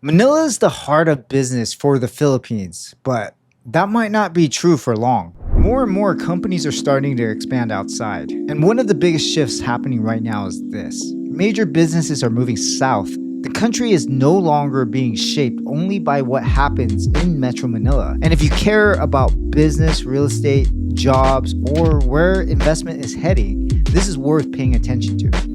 Manila is the heart of business for the Philippines, but that might not be true for long. More and more companies are starting to expand outside, and one of the biggest shifts happening right now is this. Major businesses are moving south. The country is no longer being shaped only by what happens in Metro Manila. And if you care about business, real estate, jobs, or where investment is heading, this is worth paying attention to.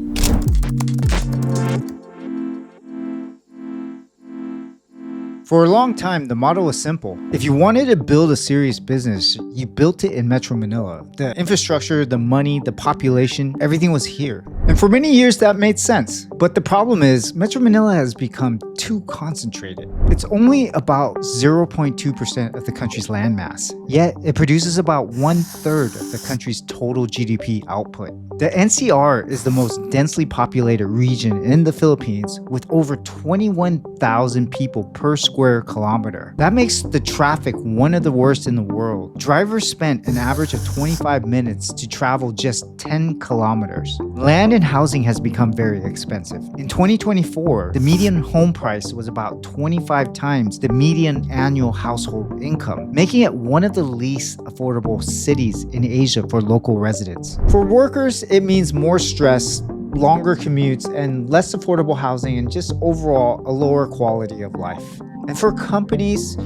For a long time, the model was simple. If you wanted to build a serious business, you built it in Metro Manila. The infrastructure, the money, the population, everything was here. And for many years, that made sense. But the problem is, Metro Manila has become too concentrated. It's only about 0.2% of the country's landmass, yet it produces about 1/3 of the country's total GDP output. The NCR is the most densely populated region in the Philippines with over 21,000 people per square kilometer. That makes the traffic one of the worst in the world. Drivers spent an average of 25 minutes to travel just 10 kilometers. Land and housing has become very expensive. In 2024, the median home price was about 25 times the median annual household income, making it one of the least affordable cities in Asia for local residents. For workers, it means more stress, longer commutes, and less affordable housing, and just overall a lower quality of life. And for companies,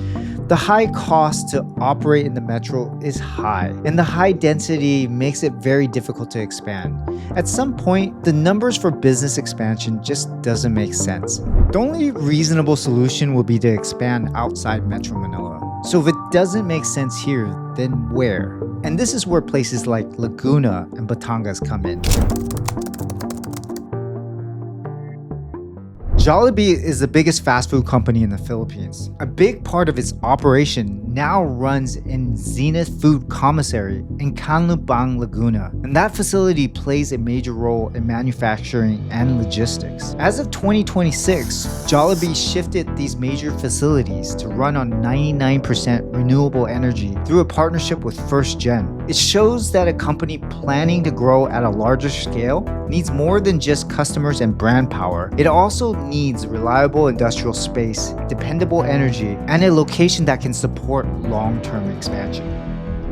the high cost to operate in the metro is high, and the high density makes it very difficult to expand. At some point, the numbers for business expansion just doesn't make sense. The only reasonable solution will be to expand outside Metro Manila. So if it doesn't make sense here, then where? And this is where places like Laguna and Patongas come in. Jollibee is the biggest fast food company in the Philippines. A big part of its operation now runs in Zenith Food Commissary in Canlubang, Laguna, and that facility plays a major role in manufacturing and logistics. As of 2026, Jollibee shifted these major facilities to run on 99% renewable energy through a partnership with First Gen. It shows that a company planning to grow at a larger scale needs more than just customers and brand power. It also needs reliable industrial space, dependable energy, and a location that can support long-term expansion.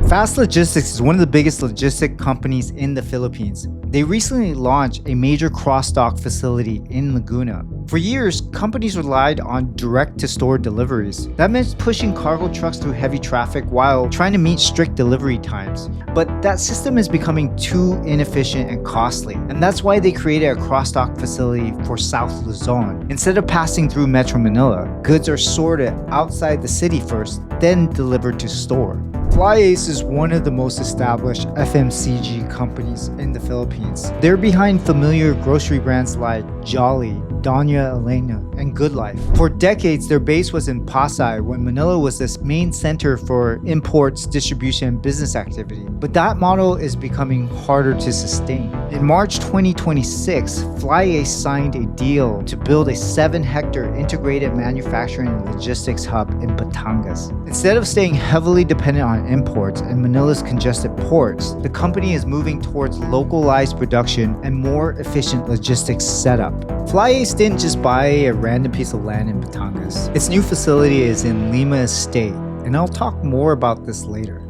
Fast Logistics is one of the biggest logistic companies in the Philippines. They recently launched a major cross-dock facility in Laguna. For years, companies relied on direct-to-store deliveries. That meant pushing cargo trucks through heavy traffic while trying to meet strict delivery times. But that system is becoming too inefficient and costly, and that's why they created a cross-dock facility for South Luzon. Instead of passing through Metro Manila, goods are sorted outside the city first, then delivered to store. FlyAce is one of the most established FMCG companies in the Philippines. They're behind familiar grocery brands like Jolly, Doña Elena, and Good Life. For decades, their base was in Pasay when Manila was this main center for imports, distribution, and business activity. But that model is becoming harder to sustain. In March 2026, FlyAce signed a deal to build a 7-hectare integrated manufacturing and logistics hub in Patongas. Instead of staying heavily dependent on imports and Manila's congested ports, the company is moving towards localized production and more efficient logistics setup. FlyAce didn't just buy a random piece of land in Patongas. Its new facility is in Lima Estate, and I'll talk more about this later.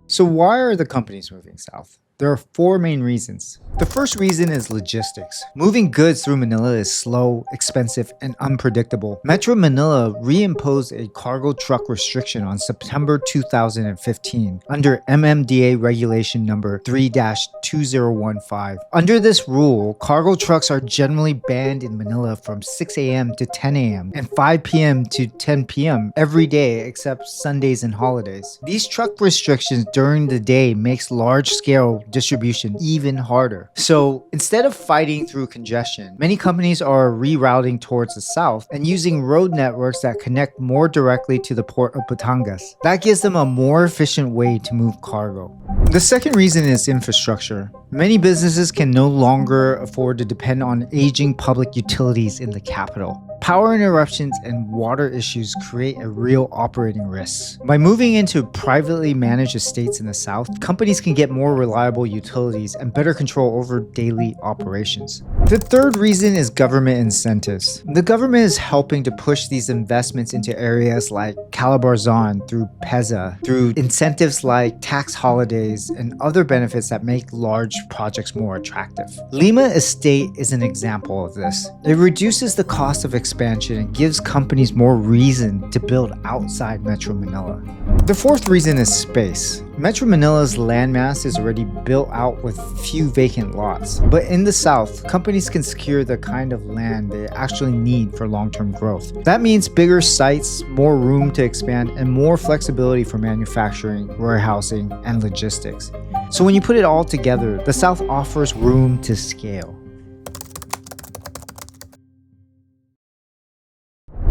So why are the companies moving south? There are 4 main reasons. The first reason is logistics. Moving goods through Manila is slow, expensive, and unpredictable. Metro Manila reimposed a cargo truck restriction on September 2015 under MMDA Regulation number 3-2015. Under this rule, cargo trucks are generally banned in Manila from 6 a.m. to 10 a.m. and 5 p.m. to 10 p.m. every day except Sundays and holidays. These truck restrictions during the day makes large-scale distribution even harder. So instead of fighting through congestion, many companies are rerouting towards the south and using road networks that connect more directly to the port of Patongas. That gives them a more efficient way to move cargo. The second reason is infrastructure. Many businesses can no longer afford to depend on aging public utilities in the capital. power interruptions and water issues create a real operating risk. By moving into privately managed estates in the south, companies can get more reliable utilities and better control over daily operations. The third reason is government incentives. The government is helping to push these investments into areas like CALABARZON through PEZA, through incentives like tax holidays and other benefits that make large projects more attractive. Lima Estate is an example of this. It reduces the cost of expansion and gives companies more reason to build outside Metro Manila. The fourth reason is space. Metro Manila's landmass is already built out with few vacant lots. But in the south, companies can secure the kind of land they actually need for long-term growth. That means bigger sites, more room to expand, and more flexibility for manufacturing, warehousing, and logistics. So when you put it all together, the south offers room to scale.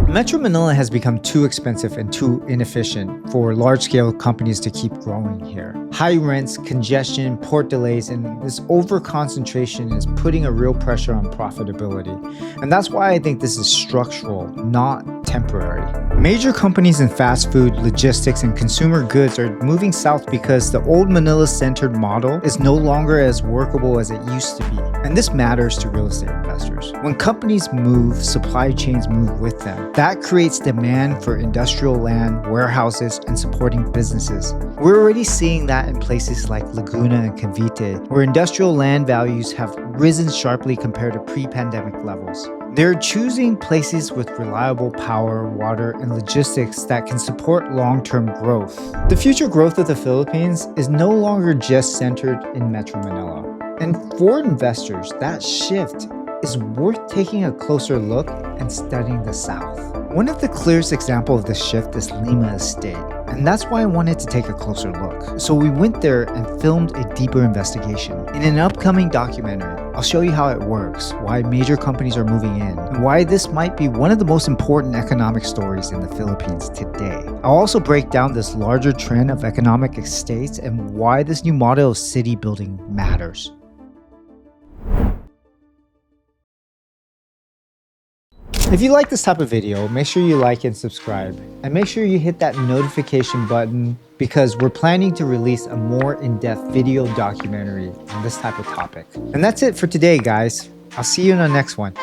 Metro Manila has become too expensive and too inefficient for large-scale companies to keep growing here. High rents, congestion, port delays, and this over-concentration is putting a real pressure on profitability. And that's why I think this is structural, not temporary. Major companies in fast food, logistics, and consumer goods are moving south because the old Manila-centered model is no longer as workable as it used to be. And this matters to real estate investors. When companies move, supply chains move with them. That creates demand for industrial land, warehouses, and supporting businesses. We're already seeing that in places like Laguna and Cavite, where industrial land values have risen sharply compared to pre-pandemic levels. They're choosing places with reliable power, water, and logistics that can support long-term growth. The future growth of the Philippines is no longer just centered in Metro Manila. And for investors, that shift is worth taking a closer look and studying the South. One of the clearest examples of this shift is Lima Estate, and that's why I wanted to take a closer look. So we went there and filmed a deeper investigation. In an upcoming documentary, I'll show you how it works, why major companies are moving in, and why this might be one of the most important economic stories in the Philippines today. I'll also break down this larger trend of economic estates and why this new model of city building matters. If you like this type of video, make sure you like and subscribe. And make sure you hit that notification button because we're planning to release a more in-depth video documentary on this type of topic. And that's it for today, guys. I'll see you in the next one.